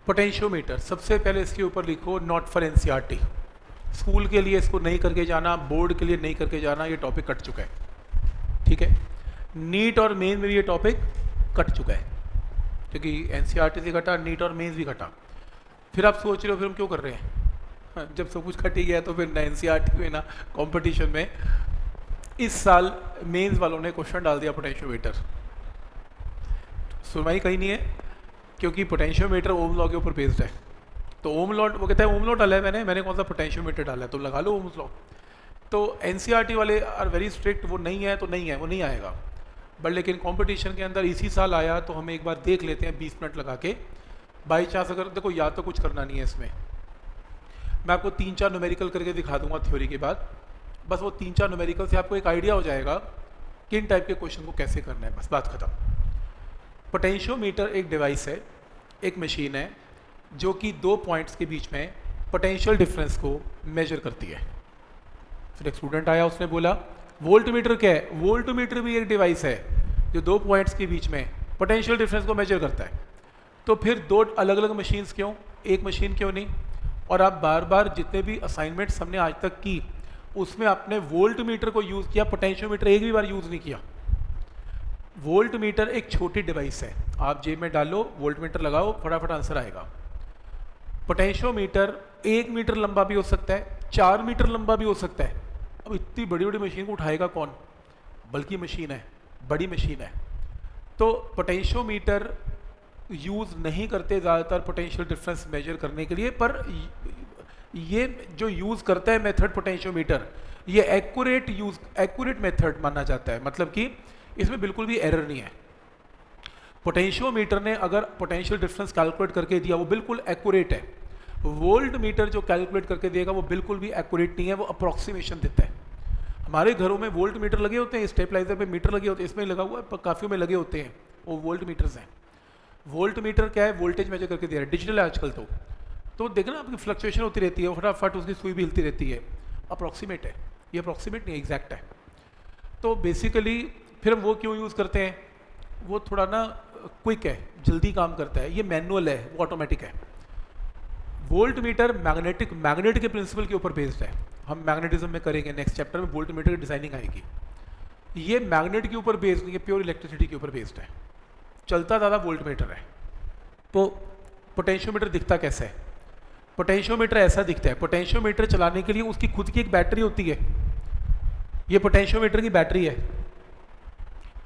Potentiometer, सबसे पहले इसके ऊपर लिखो नॉट फॉर एनसीईआरटी। स्कूल के लिए इसको नहीं करके जाना, बोर्ड के लिए नहीं करके जाना, ये टॉपिक कट चुका है। ठीक है, नीट और मेन में भी ये टॉपिक कट चुका है, क्योंकि एनसीईआरटी से घटा, नीट और मेंस भी घटा। फिर आप सोच रहे हो फिर हम क्यों कर रहे हैं? हाँ, जब सब कुछ कट ही गया तो फिर ना एनसीईआरटी में ना कंपटीशन में। इस साल मेंस वालों ने क्वेश्चन डाल दिया पोटेंशियोमीटर, सुनवाई कहीं नहीं है, क्योंकि पोटेंशियोमीटर ओम लॉ के ऊपर बेस्ड है। तो ओम लॉ, वो कहता है ओम लॉ डाला है मैंने कौन सा पोटेंशियोमीटर डाला है, तो लगा लो ओम लॉ। तो एनसीईआरटी वाले आर वेरी स्ट्रिक्ट, वो नहीं है तो नहीं है, वो नहीं आएगा। बट लेकिन कंपटीशन के अंदर इसी साल आया, तो हम एक बार देख लेते हैं 20 मिनट लगा के। बाई चांस अगर देखो, या तो कुछ करना नहीं है इसमें, मैं आपको 3-4 न्यूमेरिकल करके दिखा दूंगा थ्योरी के बाद। बस वो 3-4 न्यूमेरिकल से आपको एक आइडिया हो जाएगा किन टाइप के क्वेश्चन को कैसे करना है, बस बात खत्म। पोटेंशियोमीटर एक डिवाइस है, एक मशीन है, जो कि 2 पॉइंट्स के बीच में पोटेंशियल डिफरेंस को मेजर करती है। फिर एक स्टूडेंट आया, उसने बोला वोल्टमीटर क्या है? वोल्टमीटर भी एक डिवाइस है जो 2 पॉइंट्स के बीच में पोटेंशियल डिफरेंस को मेजर करता है। तो फिर 2 अलग अलग मशीन्स क्यों, एक मशीन क्यों नहीं? और आप बार बार जितने भी असाइनमेंट्स हमने आज तक की, उसमें आपने वोल्टमीटर को यूज़ किया, पोटेंशियोमीटर एक भी बार यूज़ नहीं किया। वोल्टमीटर एक छोटी डिवाइस है, आप जेब में डालो, वोल्टमीटर लगाओ, फटाफट आंसर आएगा। पोटेंशियोमीटर 1 मीटर लंबा भी हो सकता है, 4 मीटर लंबा भी हो सकता है। अब इतनी बड़ी बड़ी मशीन को उठाएगा कौन? बल्कि मशीन है, बड़ी मशीन है। तो पोटेंशियोमीटर यूज़ नहीं करते ज़्यादातर पोटेंशियल डिफरेंस मेजर करने के लिए, पर ये जो यूज़ करता है मेथड पोटेंशियोमीटर, ये एक्यूरेट मेथड माना जाता है। मतलब कि इसमें बिल्कुल भी एरर नहीं है। पोटेंशियोमीटर ने अगर पोटेंशियल डिफरेंस कैलकुलेट करके दिया, वो बिल्कुल एक्यूरेट है। वोल्ट मीटर जो कैलकुलेट करके देगा वो बिल्कुल भी एक्यूरेट नहीं है, वो अप्रॉक्सीमेशन देता है। हमारे घरों में वोल्ट मीटर लगे होते हैं, स्टेबलाइजर पे मीटर लगे होते हैं, इसमें लगा हुआ है, काफ़ी में लगे होते हैं, वो वोल्ट मीटर्स हैं। वोल्ट मीटर क्या है? वोल्टेज मेजर करके दे रहा है, डिजिटल है आजकल। तो देखना आपकी फ्लक्चुएशन होती रहती है, फटाफट उसकी सुई भी हिलती रहती है, अप्रॉक्सीमेट है। ये अप्रॉक्सीमेट नहीं, एग्जैक्ट है। तो बेसिकली फिर हम वो क्यों यूज़ करते हैं? वो थोड़ा ना क्विक है, जल्दी काम करता है। ये मैनुअल है, वो ऑटोमेटिक है। वोल्ट मीटर मैग्नेट के प्रिंसिपल के ऊपर बेस्ड है। हम मैग्नेटिज्म में करेंगे नेक्स्ट चैप्टर में, वोल्ट मीटर की डिजाइनिंग आएगी। ये मैग्नेट के ऊपर बेस्ड नहीं है, प्योर इलेक्ट्रिसिटी के ऊपर बेस्ड है, चलता ज़्यादा वोल्ट मीटर है। तो पोटेंशियोमीटर दिखता कैसा है? पोटेंशियोमीटर ऐसा दिखता है। पोटेंशियोमीटर चलाने के लिए उसकी खुद की एक बैटरी होती है, ये पोटेंशियोमीटर की बैटरी है।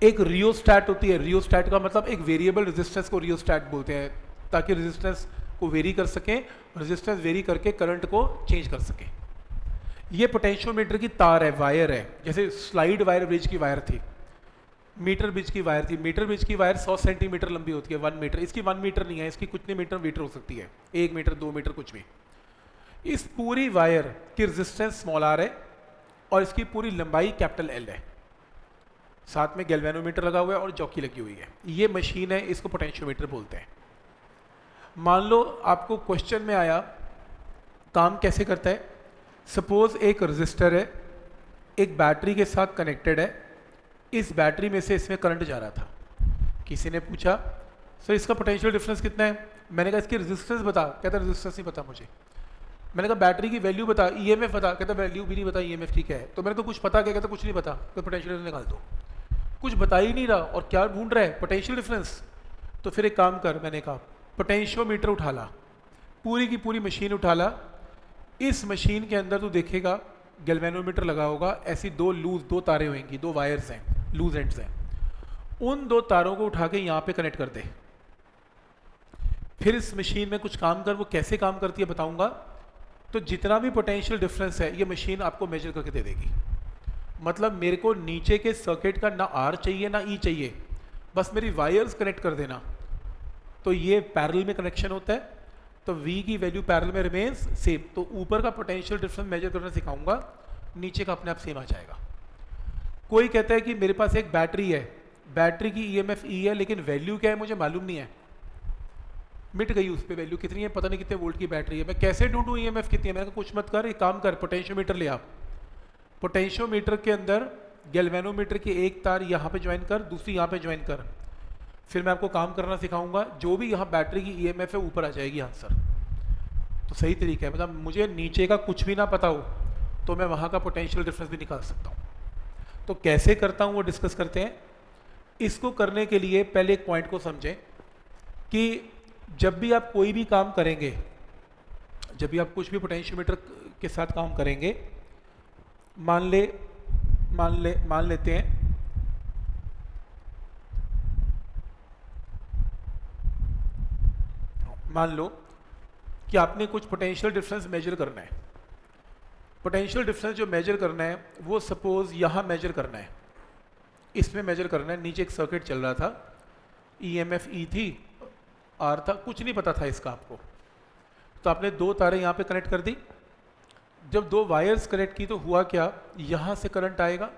एक रियोस्टैट होती है, रियोस्टैट का मतलब एक वेरिएबल रेजिस्टेंस को रियोस्टैट बोलते हैं, ताकि रेजिस्टेंस को वेरी कर सकें, रेजिस्टेंस वेरी करके करंट को चेंज कर सकें। ये पोटेंशियोमीटर की तार है, वायर है, जैसे स्लाइड वायर ब्रिज की वायर थी, मीटर ब्रिज की वायर थी। मीटर ब्रिज की वायर 100 सेंटीमीटर लंबी होती है, 1 मीटर। इसकी 1 मीटर नहीं है, इसकी कितने मीटर हो सकती है, 1 मीटर, 2 मीटर, कुछ भी। इस पूरी वायर की रेजिस्टेंस स्मॉल आर है और इसकी पूरी लंबाई कैपिटल एल है। साथ में गैल्वेनोमीटर लगा हुआ है और जॉकी लगी हुई है। ये मशीन है, इसको पोटेंशियोमीटर बोलते हैं। मान लो आपको क्वेश्चन में आया काम कैसे करता है। सपोज एक रजिस्टर है, एक बैटरी के साथ कनेक्टेड है, इस बैटरी में से इसमें करंट जा रहा था। किसी ने पूछा सर इसका पोटेंशियल डिफरेंस कितना है? मैंने कहा इसकी रेजिस्टेंस बता, कहता रेजिस्टेंस नहीं पता मुझे। मैंने कहा बैटरी की वैल्यू बता, ईएमएफ बता, कहता वैल्यू भी नहीं पता, ईएमएफ ठीक है। तो मैंने तो कुछ पता क्या? कहता कुछ नहीं पता, तो पोटेंशियल निकाल दो। कुछ बता ही नहीं रहा और क्या ढूंढ रहा है? Potential difference. तो फिर एक काम कर, मैंने कहा पोटेंशियोमीटर उठा ला, पूरी की पूरी मशीन उठा ला। इस मशीन के अंदर तू देखेगा गैल्वेनोमीटर लगा होगा, ऐसी दो तारें होंगी, 2 वायर्स हैं, लूज एंड्स हैं। उन 2 तारों को उठा के यहाँ पे कनेक्ट कर दे। फिर इस मशीन में कुछ काम कर, वो कैसे काम करती है बताऊंगा। तो जितना भी पोटेंशियल डिफरेंस है ये मशीन आपको मेजर करके दे देगी। मतलब मेरे को नीचे के सर्किट का ना आर चाहिए ना ई चाहिए, बस मेरी वायर्स कनेक्ट कर देना। तो ये पैरेलल में कनेक्शन होता है, तो V की वैल्यू पैरेलल में रिमेन्स सेम। तो ऊपर का पोटेंशियल डिफरेंस मेजर करना सिखाऊंगा, नीचे का अपने आप सेम आ जाएगा। कोई कहता है कि मेरे पास एक बैटरी है, बैटरी की ईएमएफ ई है, लेकिन वैल्यू क्या है मुझे मालूम नहीं है, मिट गई उस पर वैल्यू कितनी है, पता नहीं कितने वोल्ट की बैटरी है, मैं कैसे ढूंढूं ईएमएफ कितनी है? मैंने कहा कुछ मत कर, एक काम कर, पोटेंशियोमीटर ले आ। पोटेंशियोमीटर के अंदर गैल्वेनोमीटर की एक तार यहाँ पे ज्वाइन कर, दूसरी यहाँ पे ज्वाइन कर। फिर मैं आपको काम करना सिखाऊंगा, जो भी यहाँ बैटरी की ईएमएफ है ऊपर आ जाएगी आंसर। तो सही तरीका है, मतलब मुझे नीचे का कुछ भी ना पता हो तो मैं वहाँ का पोटेंशियल डिफरेंस भी निकाल सकता हूँ। तो कैसे करता हूँ वो डिस्कस करते हैं। इसको करने के लिए पहले एक पॉइंट को समझें कि जब भी आप कोई भी काम करेंगे, जब भी आप कुछ भी पोटेंशियोमीटर के साथ काम करेंगे, मान लेते हैं मान लो कि आपने कुछ पोटेंशियल डिफरेंस मेजर करना है। पोटेंशियल डिफरेंस जो मेजर करना है वो सपोज यहाँ मेजर करना है, इसमें मेजर करना है। नीचे एक सर्किट चल रहा था, ईएमएफ ई थी, आर था, कुछ नहीं पता था इसका आपको। तो आपने दो तारें यहाँ पे कनेक्ट कर दी। जब दो वायर्स कनेक्ट की तो हुआ क्या, यहाँ से करंट आएगा,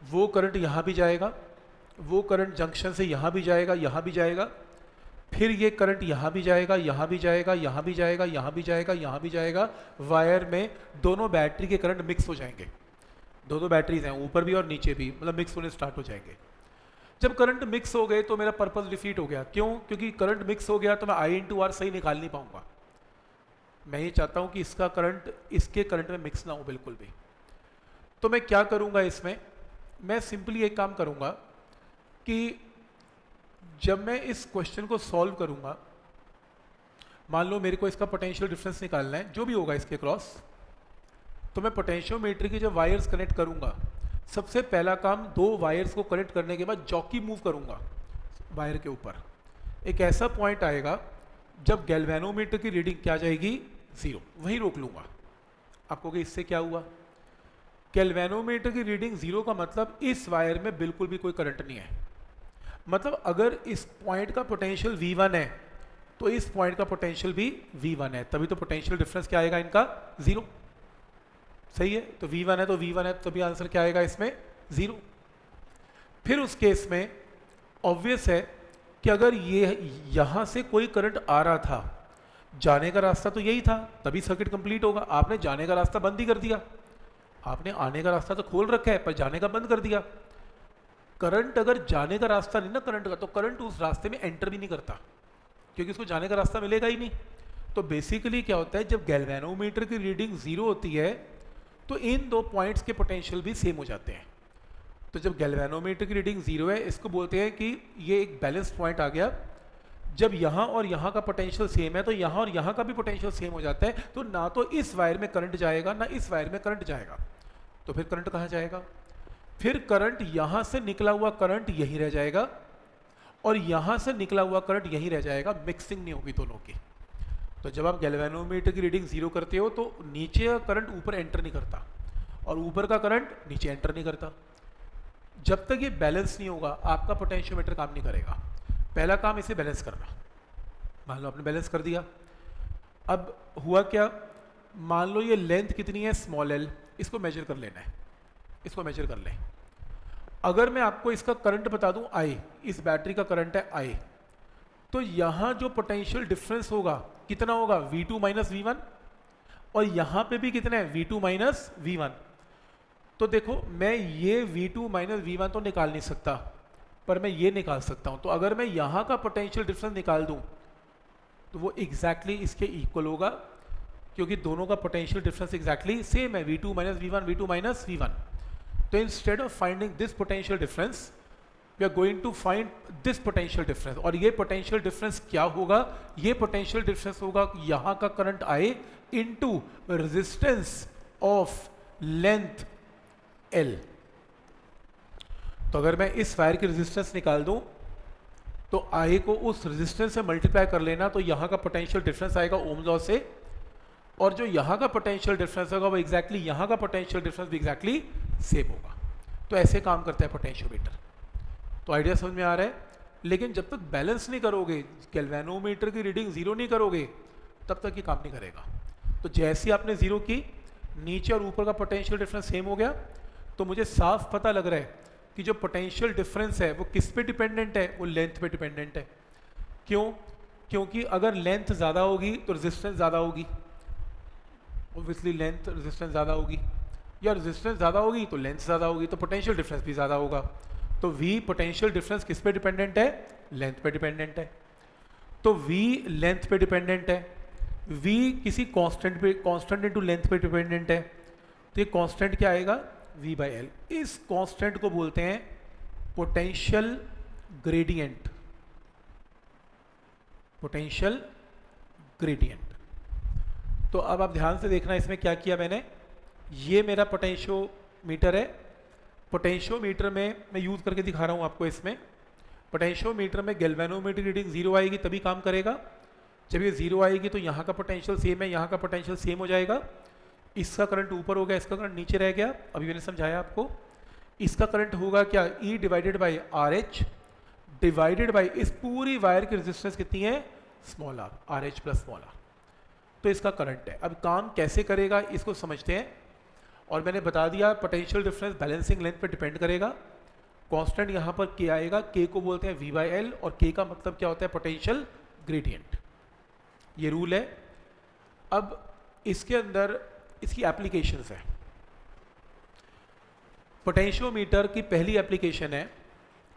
वो करंट यहाँ भी जाएगा, वो करंट जंक्शन से यहाँ भी जाएगा, यहाँ भी जाएगा, फिर ये करंट यहाँ भी जाएगा, यहाँ भी जाएगा, यहाँ भी जाएगा, यहाँ भी जाएगा, यहाँ भी जाएगा। वायर में दोनों बैटरी के करंट मिक्स हो जाएंगे। दोनों बैटरीज हैं, ऊपर भी और नीचे भी, मतलब मिक्स होने स्टार्ट हो जाएंगे। जब करंट मिक्स हो गए तो मेरा पर्पस डिफीट हो गया। क्यों? क्योंकि करंट मिक्स हो गया तो मैं आई इंटू आर सही निकाल नहीं पाऊंगा। मैं ये चाहता हूँ कि इसका करंट इसके करंट में मिक्स ना हो बिल्कुल भी। तो मैं क्या करूँगा इसमें, मैं सिंपली एक काम करूँगा कि जब मैं इस क्वेश्चन को सॉल्व करूँगा, मान लो मेरे को इसका पोटेंशियल डिफरेंस निकालना है, जो भी होगा इसके क्रॉस, तो मैं पोटेंशियोमीटर की जब वायर्स कनेक्ट करूँगा, सबसे पहला काम दो वायर्स को कनेक्ट करने के बाद जॉकी मूव करूँगा वायर के ऊपर। एक ऐसा पॉइंट आएगा जब गैल्वेनोमीटर की रीडिंग क्या जाएगी, 0, वहीं रोक लूँगा। आपको कि इससे क्या हुआ, गैल्वेनोमीटर की रीडिंग 0 का मतलब इस वायर में बिल्कुल भी कोई करंट नहीं है। मतलब अगर इस पॉइंट का पोटेंशियल V1 है तो इस पॉइंट का पोटेंशियल भी V1 है, तभी तो पोटेंशियल डिफरेंस क्या आएगा इनका, 0। सही है, तो V1 है तो V1 है, तभी आंसर क्या आएगा इसमें, 0। फिर उस केस में ऑब्वियस है कि अगर ये यहाँ से कोई करंट आ रहा था, जाने का रास्ता तो यही था, तभी सर्किट कंप्लीट होगा। आपने जाने का रास्ता बंद ही कर दिया, आपने आने का रास्ता तो खोल रखा है पर जाने का बंद कर दिया। करंट अगर जाने का रास्ता नहीं ना करंट का, तो करंट उस रास्ते में एंटर भी नहीं करता, क्योंकि उसको जाने का रास्ता मिलेगा ही नहीं। तो बेसिकली क्या होता है, जब गैल्वेनोमीटर की रीडिंग 0 होती है तो इन दो पॉइंट्स के पोटेंशियल भी सेम हो जाते हैं। तो जब गैल्वेनोमीटर की रीडिंग 0 है, इसको बोलते हैं कि ये एक बैलेंस पॉइंट आ गया। जब यहाँ और यहाँ का पोटेंशियल सेम है तो यहाँ और यहाँ का भी पोटेंशियल सेम हो जाता है। तो ना तो इस वायर में करंट जाएगा ना इस वायर में करंट जाएगा, तो फिर करंट कहाँ जाएगा, फिर करंट यहाँ से निकला हुआ करंट यहीं रह जाएगा और यहाँ से निकला हुआ करंट यहीं रह जाएगा, मिक्सिंग नहीं होगी दोनों की। तो जब आप गैल्वेनोमीटर की रीडिंग 0 करते हो तो नीचे का करंट ऊपर एंटर नहीं करता और ऊपर का करंट नीचे एंटर नहीं करता। जब तक ये बैलेंस नहीं होगा आपका पोटेंशियोमीटर काम नहीं करेगा। पहला काम इसे बैलेंस करना। मान लो आपने बैलेंस कर दिया, अब हुआ क्या, मान लो ये लेंथ कितनी है, स्मॉल एल, इसको मेजर कर लेना है, इसको मेजर कर लें। अगर मैं आपको इसका करंट बता दूं आई, इस बैटरी का करंट है आई, तो यहाँ जो पोटेंशियल डिफरेंस होगा कितना होगा, V2 माइनस V1, और यहाँ पे भी कितना है, V2 माइनस V1। तो देखो मैं ये V2 माइनस V1 तो निकाल नहीं सकता, पर मैं ये निकाल सकता हूँ। तो अगर मैं यहाँ का पोटेंशियल डिफरेंस निकाल दूँ तो वो एग्जैक्टली इसके इक्वल होगा, क्योंकि दोनों का पोटेंशियल डिफरेंस एग्जैक्टली सेम है, V2 minus V1, V2 minus V1। तो instead of finding this potential difference we are going to find this potential difference. और ये पोटेंशियल डिफरेंस क्या होगा, ये पोटेंशियल डिफरेंस होगा यहाँ का करंट आए into resistance of length L। तो अगर मैं इस वायर की रेजिस्टेंस निकाल दूं तो I को उस रेजिस्टेंस से मल्टीप्लाई कर लेना, तो यहाँ का पोटेंशियल डिफरेंस आएगा ओम लॉ से, और जो यहाँ का पोटेंशियल डिफरेंस होगा वो एग्जैक्टली यहाँ का पोटेंशियल डिफरेंस भी एग्जैक्टली सेम होगा। तो ऐसे काम करता है पोटेंशियोमीटर। तो आइडिया समझ में आ रहा है। लेकिन जब तक बैलेंस नहीं करोगे, गैल्वेनोमीटर की रीडिंग 0 नहीं करोगे, तब तक ये काम नहीं करेगा। तो जैसे ही आपने 0 की, नीचे और ऊपर का पोटेंशियल डिफरेंस सेम हो गया, तो मुझे साफ पता लग रहा है कि जो पोटेंशियल डिफरेंस है वो किस पे डिपेंडेंट है, वो लेंथ पे डिपेंडेंट है। क्यों? क्योंकि अगर लेंथ ज़्यादा होगी तो रेजिस्टेंस ज़्यादा होगी, ऑब्वियसली लेंथ रेजिस्टेंस ज़्यादा होगी, या रेजिस्टेंस ज़्यादा होगी तो लेंथ ज़्यादा होगी, तो पोटेंशियल डिफरेंस भी ज़्यादा होगा। तो V पोटेंशियल डिफरेंस किस पे डिपेंडेंट है, लेंथ पे डिपेंडेंट है, तो v लेंथ पे डिपेंडेंट है, v किसी कांस्टेंट पे, कांस्टेंट इनटू लेंथ पे डिपेंडेंट है, तो ये कांस्टेंट क्या आएगा, v बाई एल। इस कांस्टेंट को बोलते हैं पोटेंशियल ग्रेडियंट, पोटेंशियल ग्रेडियंट। तो अब आप ध्यान से देखना, इसमें क्या किया मैंने, ये मेरा पोटेंशियोमीटर है, पोटेंशियोमीटर में मैं यूज़ करके दिखा रहा हूँ आपको। इसमें पोटेंशियोमीटर में गैल्वेनोमीटर रीडिंग जीरो आएगी तभी काम करेगा, जब ये जीरो आएगी तो यहाँ का पोटेंशियल सेम है, यहाँ का पोटेंशियल सेम हो जाएगा, इसका करंट ऊपर हो गया, इसका करंट नीचे रह गया। अभी मैंने समझाया आपको, इसका करंट होगा क्या, E divided by R H divided by इस पूरी वायर की रेजिस्टेंस कितनी है, small R, R H plus small R, तो इसका करंट है। अब काम कैसे करेगा इसको समझते हैं। और मैंने बता दिया पोटेंशियल डिफरेंस बैलेंसिंग लेंथ पर डिपेंड करेगा। कांस्टेंट यहाँ पर के आएगा, के को बोलते हैं वी बाई एल, और के का मतलब क्या होता है, पोटेंशियल ग्रेडियंट। ये रूल है। अब इसके अंदर इसकी एप्लीकेशंस है। पोटेंशियोमीटर की पहली एप्लीकेशन है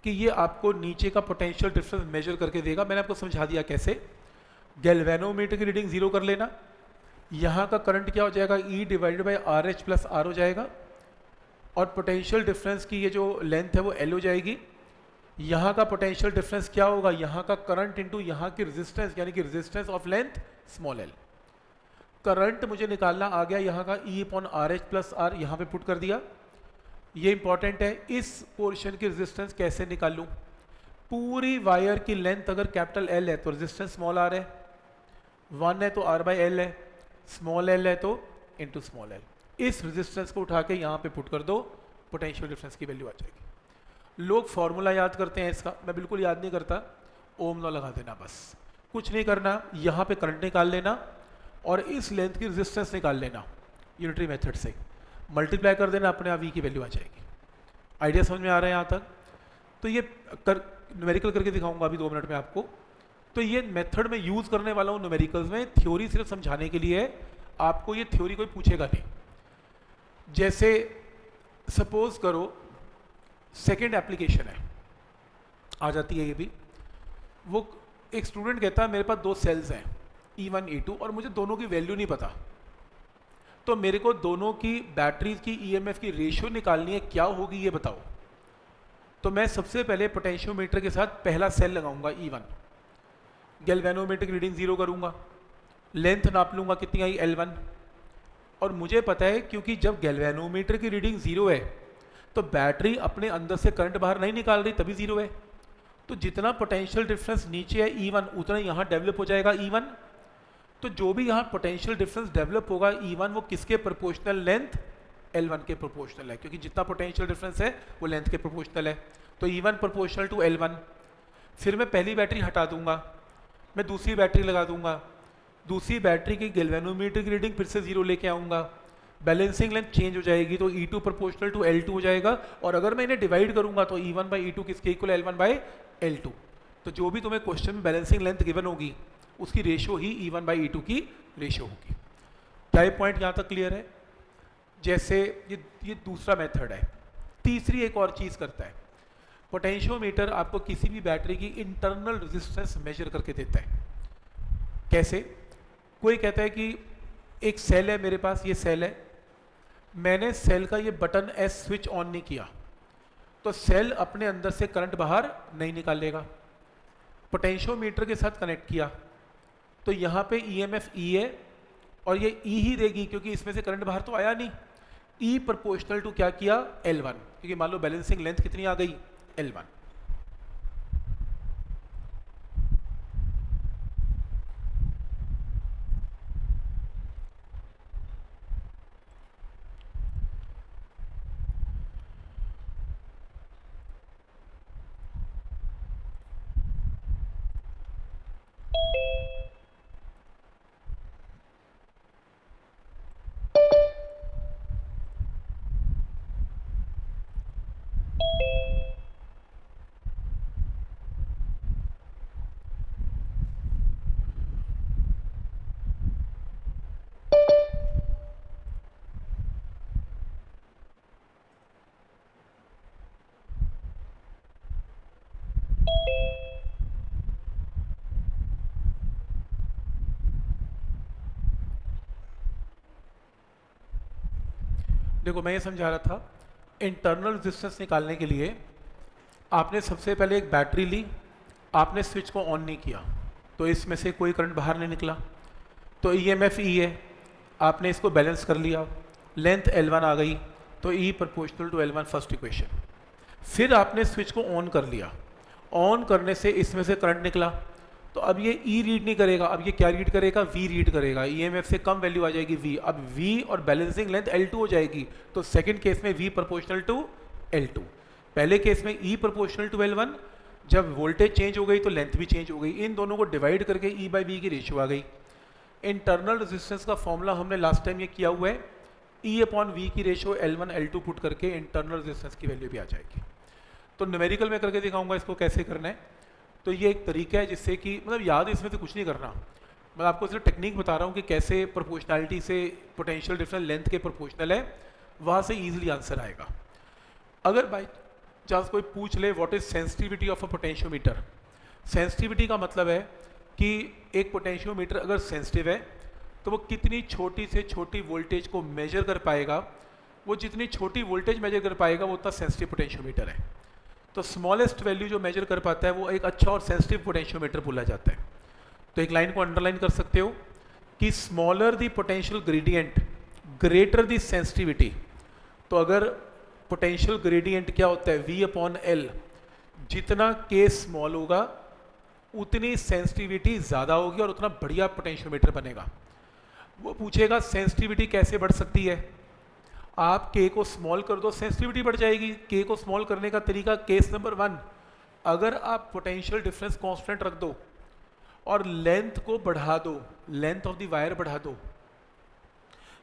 कि ये आपको नीचे का पोटेंशियल डिफरेंस मेजर करके देगा। मैंने आपको समझा दिया कैसे। गैल्वेनोमीटर की रीडिंग जीरो कर लेना, यहाँ का करंट क्या हो जाएगा, E divided by R H plus R हो जाएगा, और पोटेंशियल डिफरेंस की ये जो लेंथ है वो L हो जाएगी। यहाँ का पोटेंशियल डिफरेंस क्या होगा, यहाँ का करंट इंटू यहाँ की रेजिस्टेंस, यानी कि resistance of length small l। Current मुझे निकालना आ गया, यहाँ का E upon R H plus R यहाँ पे पुट कर दिया। ये इंपॉर्टेंट है, इस पोर्शन की रेजिस्टेंस कैसे निकालूं। पूरी वायर की लेंथ अगर कैपिटल L है तो रेजिस्टेंस स्मॉल r है, 1 है तो r बाई एल है, स्मॉल l है तो इंटू स्मॉल l। इस रेजिस्टेंस को उठा के यहाँ पे पुट कर दो, पोटेंशियल डिफरेंस की वैल्यू आ जाएगी। लोग फॉर्मूला याद करते हैं इसका, मैं बिल्कुल याद नहीं करता, ओम लॉ लगा देना बस, कुछ नहीं करना। यहाँ पे करंट निकाल लेना और इस लेंथ की रेजिस्टेंस निकाल लेना, यूनिटरी मेथड से मल्टीप्लाई कर देना, अपने आप v की वैल्यू आ जाएगी। आइडिया समझ में आ रहा है यहाँ तक। तो ये न्यूमेरिकल करके दिखाऊंगा अभी 2 मिनट में आपको। तो ये मेथड में यूज़ करने वाला हूँ न्यूमेरिकल्स में, थ्योरी सिर्फ समझाने के लिए है, आपको ये थ्योरी कोई पूछेगा नहीं। जैसे सपोज करो सेकेंड एप्लीकेशन है, आ जाती है ये भी। वो एक स्टूडेंट कहता है मेरे पास 2 सेल्स हैं E1 E2 और मुझे दोनों की वैल्यू नहीं पता, तो मेरे को दोनों की बैटरीज की EMF की रेशियो निकालनी है, क्या होगी ये बताओ। तो मैं सबसे पहले पोटेंशियोमीटर के साथ पहला सेल लगाऊंगा E1, गैल्वेनोमीटर की रीडिंग जीरो करूंगा, लेंथ नाप लूंगा कितनी आई L1, और मुझे पता है क्योंकि जब गैल्वेनोमीटर की रीडिंग जीरो है तो बैटरी अपने अंदर से करंट बाहर नहीं निकाल रही, तभी जीरो है। तो जितना पोटेंशियल डिफरेंस नीचे है E1 उतना यहाँ डेवलप हो जाएगा E1। तो जो भी यहाँ पोटेंशियल डिफरेंस डेवलप होगा E1 वो किसके प्रोपोर्शनल, लेंथ L1 के प्रोपोर्शनल है, क्योंकि जितना पोटेंशियल डिफरेंस है वो लेंथ के प्रोपोर्शनल है। तो E1 प्रोपोर्शनल टू L1। फिर मैं पहली बैटरी हटा दूंगा, मैं दूसरी बैटरी लगा दूंगा, दूसरी बैटरी की गैल्वेनोमीटर की रीडिंग फिर से जीरो लेके आऊँगा, बैलेंसिंग लेंथ चेंज हो जाएगी, तो E2 प्रोपोर्शनल टू L2 हो जाएगा। और अगर मैं इन्हें डिवाइड करूंगा तो E1 बाई E2 किसके इक्वल, L1 बाई L2। तो जो भी तुम्हें क्वेश्चन में बैलेंसिंग लेंथ गिवन होगी उसकी ratio he E1 by E2 की रेशियो होगी। क्या ये पॉइंट यहाँ तक क्लियर है। जैसे ये दूसरा मेथड है। तीसरी एक और चीज़ करता है, पोटेंशियोमीटर आपको किसी भी बैटरी की इंटरनल रेजिस्टेंस मेजर करके देता है। कैसे, कोई कहता है कि एक सेल है मेरे पास, ये सेल है, मैंने सेल का ये बटन S स्विच ऑन नहीं किया तो सेल अपने अंदर से करंट बाहर नहीं निकालेगा। पोटेंशियोमीटर के साथ कनेक्ट किया तो यहाँ पे EMF E है और ये E ही देगी क्योंकि इसमें से करंट बाहर तो आया नहीं। E प्रोपोर्शनल टू क्या किया, L1, क्योंकि मान लो बैलेंसिंग लेंथ कितनी आ गई, L1। देखो मैं ये समझा रहा था, इंटरनल रेजिस्टेंस निकालने के लिए आपने सबसे पहले एक बैटरी ली, आपने स्विच को ऑन नहीं किया तो इसमें से कोई करंट बाहर नहीं निकला, तो EMF E है, आपने इसको बैलेंस कर लिया, लेंथ L1 आ गई, तो E proportional to L1 first equation. फिर आपने स्विच को ऑन कर लिया, ऑन करने से इसमें से करंट निकला, तो अब ये E रीड नहीं करेगा, अब ये क्या रीड करेगा, V रीड करेगा, EMF से कम वैल्यू आ जाएगी V, अब V और बैलेंसिंग लेंथ L2 हो जाएगी, तो सेकंड केस में V प्रोपोर्शनल टू L2, पहले केस में E प्रोपोर्शनल टू L1, जब वोल्टेज चेंज हो गई तो लेंथ भी चेंज हो गई, इन दोनों को डिवाइड करके E/V की रेशियो आ गई। इंटरनल रेजिस्टेंस का फॉर्मूला हमने लास्ट टाइम ये किया हुआ है, E/V की रेशियो L1 L2 पुट करके इंटरनल रेजिस्टेंस की वैल्यू भी आ जाएगी। तो न्यूमेरिकल में करके दिखाऊंगा इसको कैसे करना है। तो ये एक तरीका है जिससे कि मतलब याद इसमें से कुछ नहीं करना, मैं आपको सिर्फ टेक्निक बता रहा हूँ कि कैसे प्रोपोर्शनैलिटी से पोटेंशियल डिफरेंस लेंथ के प्रोपोर्शनल है, वहाँ से ईजिली आंसर आएगा। अगर बाई चांस कोई पूछ ले what is sensitivity of a potentiometer, sensitivity का मतलब है कि एक पोटेंशियोमीटर अगर सेंसिटिव है तो वो कितनी छोटी से छोटी वोल्टेज को मेजर कर पाएगा, वो जितनी छोटी वोल्टेज मेजर कर पाएगा वो उतना सेंसिटिव पोटेंशियोमीटर है। तो स्मॉलेस्ट वैल्यू जो मेजर कर पाता है वो एक अच्छा और सेंसिटिव पोटेंशियोमीटर बोला जाता है। तो एक लाइन को अंडरलाइन कर सकते हो कि smaller the potential gradient greater the sensitivity. तो अगर पोटेंशियल ग्रेडियंट क्या होता है, V/L, जितना K स्मॉल होगा उतनी सेंसिटिविटी ज़्यादा होगी और उतना बढ़िया पोटेंशियोमीटर बनेगा। वो पूछेगा सेंसिटिविटी कैसे बढ़ सकती है, आप K को स्मॉल कर दो सेंसिटिविटी बढ़ जाएगी। K को स्मॉल करने का तरीका, केस नंबर 1, अगर आप पोटेंशियल डिफरेंस कांस्टेंट रख दो और लेंथ को बढ़ा दो, लेंथ ऑफ द वायर बढ़ा दो,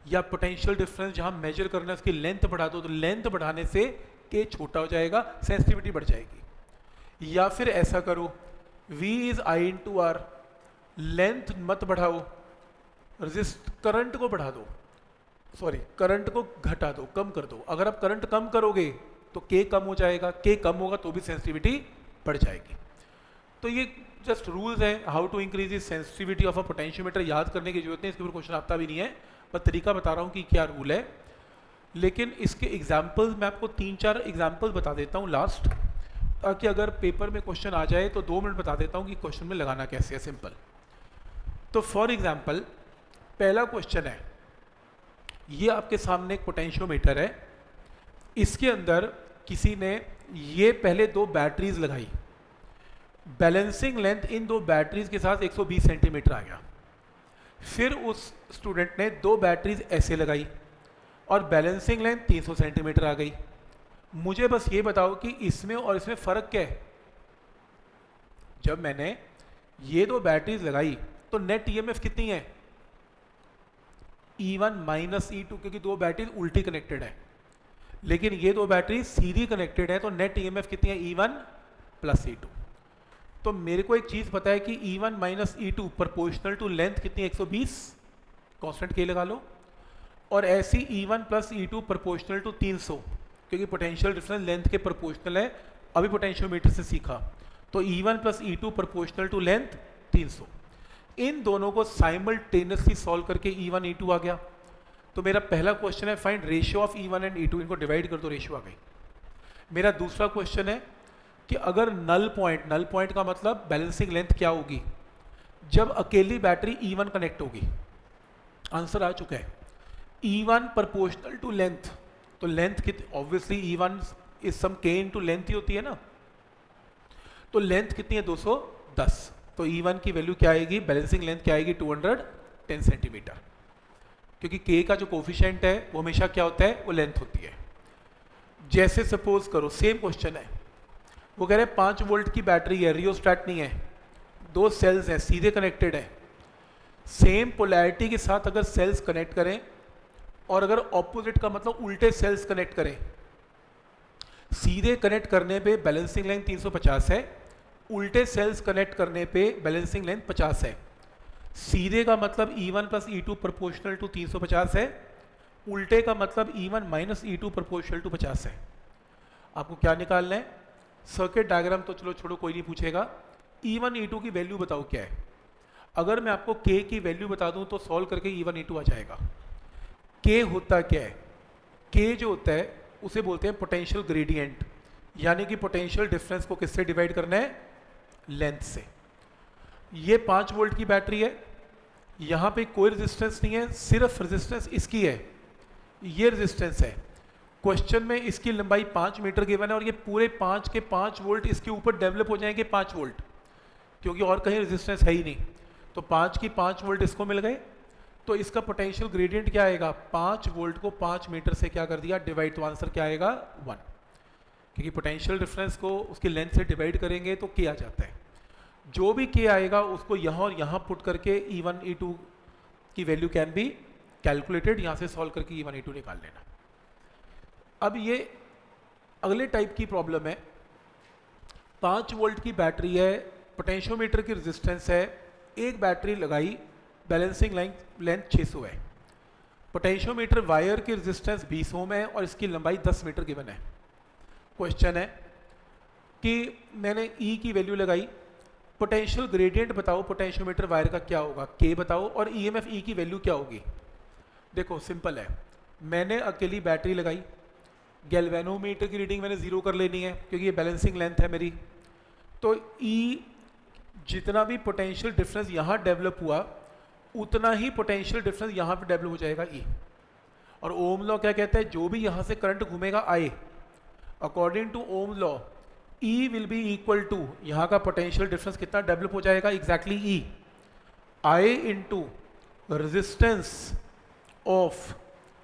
या पोटेंशियल डिफरेंस जहां मेजर करना है उसकी लेंथ बढ़ा दो, तो लेंथ बढ़ाने से K छोटा हो जाएगा, सेंसिटिविटी बढ़ जाएगी। या फिर ऐसा करो, V इज I/R, लेंथ मत बढ़ाओ, करंट को बढ़ा दो, करंट को घटा दो, कम कर दो। अगर आप करंट कम करोगे तो K कम हो जाएगा, K कम होगा तो भी सेंसिटिविटी बढ़ जाएगी। तो ये जस्ट रूल्स है how to increase the sensitivity of a potentiometer, याद करने की जरूरत नहीं, इसके ऊपर क्वेश्चन आता भी नहीं है, पर तरीका बता रहा हूँ कि क्या रूल है। लेकिन इसके एग्जाम्पल्स मैं आपको 3-4 एग्जाम्पल्स बता देता हूँ लास्ट, ताकि अगर पेपर में क्वेश्चन आ जाए तो 2 मिनट बता देता हूँ कि क्वेश्चन में लगाना कैसे है, सिंपल। तो फॉर एग्जाम्पल पहला क्वेश्चन है, ये आपके सामने एक पोटेंशियोमीटर है, इसके अंदर किसी ने ये पहले 2 बैटरीज लगाई, बैलेंसिंग लेंथ इन 2 बैटरीज के साथ 120 सेंटीमीटर आ गया। फिर उस स्टूडेंट ने 2 बैटरीज ऐसे लगाई और बैलेंसिंग लेंथ 300 सेंटीमीटर आ गई। मुझे बस ये बताओ कि इसमें और इसमें फ़र्क क्या है। जब मैंने ये 2 बैटरीज लगाई तो नेट EMF कितनी है, E1 माइनस E2, क्योंकि 2 बैटरीज उल्टी कनेक्टेड है, लेकिन ये 2 बैटरी सीधी कनेक्टेड है, तो नेट EMF कितनी है, E1 प्लस E2। तो मेरे को एक चीज़ पता है कि E1 minus E2 proportional to length कितनी है, 120, कांस्टेंट K लगा लो, और ऐसी E1 plus E2 proportional to 300, क्योंकि पोटेंशियल डिफरेंस लेंथ के प्रोपोर्शनल है, अभी पोटेंशियोमीटर से सीखा। तो E1 plus E2 proportional to length 300, इन दोनों को साइमल्टेनियसली सॉल्व करके E1 E2 आ गया। तो मेरा पहला क्वेश्चन है find ratio of E1 and E2, इनको डिवाइड कर दो, रेशियो आ गई। मेरा दूसरा क्वेश्चन है कि अगर नल पॉइंट का मतलब बैलेंसिंग लेंथ क्या होगी जब अकेली बैटरी E1 कनेक्ट होगी। आंसर आ चुका है, E1 प्रोपोर्शनल टू लेंथ, तो लेंथ कितनी, obviously E1 is some K into length ही होती है ना, तो लेंथ कितनी है, 210, तो E1 की वैल्यू क्या आएगी, बैलेंसिंग लेंथ क्या आएगी, 210 सेंटीमीटर, क्योंकि K का जो कोफिशिएंट है वो हमेशा क्या होता है, वो लेंथ होती है। जैसे सपोज करो सेम क्वेश्चन है, वो कह रहे हैं 5 वोल्ट की बैटरी है, रियोस्टैट नहीं है, 2 सेल्स हैं सीधे कनेक्टेड है, सेम पोलैरिटी के साथ अगर सेल्स कनेक्ट करें और अगर ऑपोजिट का मतलब उल्टे सेल्स कनेक्ट करें, सीधे कनेक्ट करने पे बैलेंसिंग लेंथ 350 है, उल्टे सेल्स कनेक्ट करने पे बैलेंसिंग लेंथ 50 है। सीधे का मतलब E1 plus E2 proportional to 350 है, उल्टे का मतलब E1 minus E2 proportional to 50 है। आपको क्या निकालना है, सर्किट डायग्राम तो चलो छोड़ो, कोई नहीं पूछेगा, E1 E2 की वैल्यू बताओ क्या है। अगर मैं आपको K की वैल्यू बता दूं तो सॉल्व करके E1 E2 आ जाएगा। K होता क्या है, के जो होता है उसे बोलते हैं पोटेंशियल ग्रेडियंट, यानी कि पोटेंशियल डिफरेंस को किससे डिवाइड करना है, लेंथ से। ये 5 वोल्ट की बैटरी है, यहाँ पे कोई रेजिस्टेंस नहीं है, सिर्फ रेजिस्टेंस इसकी है, ये रेजिस्टेंस है। क्वेश्चन में इसकी लंबाई 5 मीटर गिवन है और ये पूरे 5 के 5 वोल्ट इसके ऊपर डेवलप हो जाएंगे 5 वोल्ट, क्योंकि और कहीं रेजिस्टेंस है ही नहीं। तो 5 की 5 वोल्ट इसको मिल गए, तो इसका पोटेंशियल ग्रेडियंट क्या आएगा, 5 वोल्ट को 5 मीटर से क्या कर दिया, डिवाइड, तो आंसर क्या आएगा 1, क्योंकि पोटेंशियल डिफरेंस को उसकी लेंथ से डिवाइड करेंगे तो के आ जाता है। जो भी के आएगा उसको यहाँ और यहाँ पुट करके E1 E2 की वैल्यू कैन बी कैलकुलेटेड, यहाँ से सॉल्व करके E1 E2 निकाल लेना। अब ये अगले टाइप की प्रॉब्लम है, 5 वोल्ट की बैटरी है, पोटेंशियोमीटर की रेजिस्टेंस है, एक बैटरी लगाई, बैलेंसिंग लेंथ 600 है, पोटेंशियोमीटर वायर की रेजिस्टेंस 20 ओम है और इसकी लंबाई 10 मीटर गिवन है। क्वेश्चन है कि मैंने E की वैल्यू लगाई, पोटेंशियल ग्रेडियंट बताओ पोटेंशियोमीटर वायर का क्या होगा, के बताओ, और EMF E की वैल्यू क्या होगी। देखो सिंपल है, मैंने अकेली बैटरी लगाई, गैल्वेनोमीटर की रीडिंग मैंने 0 कर लेनी है क्योंकि ये बैलेंसिंग लेंथ है मेरी। तो E जितना भी पोटेंशियल डिफरेंस यहाँ डेवलप हुआ उतना ही पोटेंशियल डिफरेंस यहाँ पे डेवलप हो जाएगा E। और ओम लॉ क्या कहता है, जो भी यहाँ से करंट घूमेगा I, according to Ohm law E will be equal to, यहाँ का पोटेंशियल डिफरेंस कितना डेवलप हो जाएगा, exactly E I into resistance of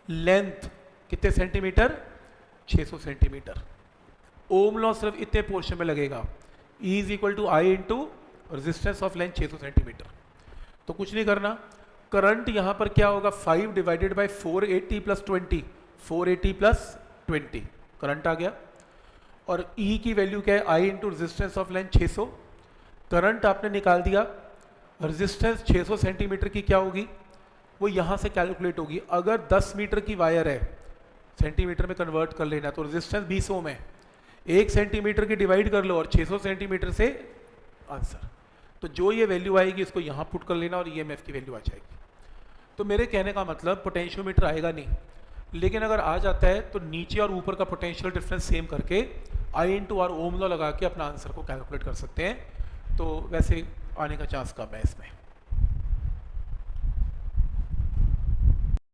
length कितने सेंटीमीटर, 600 सेंटीमीटर। ओम लॉ सिर्फ इतने पोर्शन में लगेगा, E is equal to I into resistance of length 600 centimetre. तो कुछ नहीं करना, करंट यहाँ पर क्या होगा, 5 divided by 480 plus 20, 480 plus 20 current आ गया। और E की वैल्यू क्या है, I into resistance of length 600, current आपने निकाल दिया, रेजिस्टेंस 600 सेंटीमीटर की क्या होगी, वो यहाँ से कैलकुलेट होगी। अगर 10 मीटर की वायर है, सेंटीमीटर में कन्वर्ट कर लेना, तो रेजिस्टेंस 20 ओम है, 1 सेंटीमीटर की डिवाइड कर लो और 600 सेंटीमीटर से आंसर। तो जो ये वैल्यू आएगी इसको यहाँ पुट कर लेना और EMF की वैल्यू आ जाएगी। तो मेरे कहने का मतलब पोटेंशियोमीटर आएगा नहीं, लेकिन अगर आ जाता है तो नीचे और ऊपर का पोटेंशियल डिफरेंस सेम करके I into R Ohm law लगा के अपना आंसर को कैलकुलेट कर सकते हैं। तो वैसे आने का चांस कम है इसमें।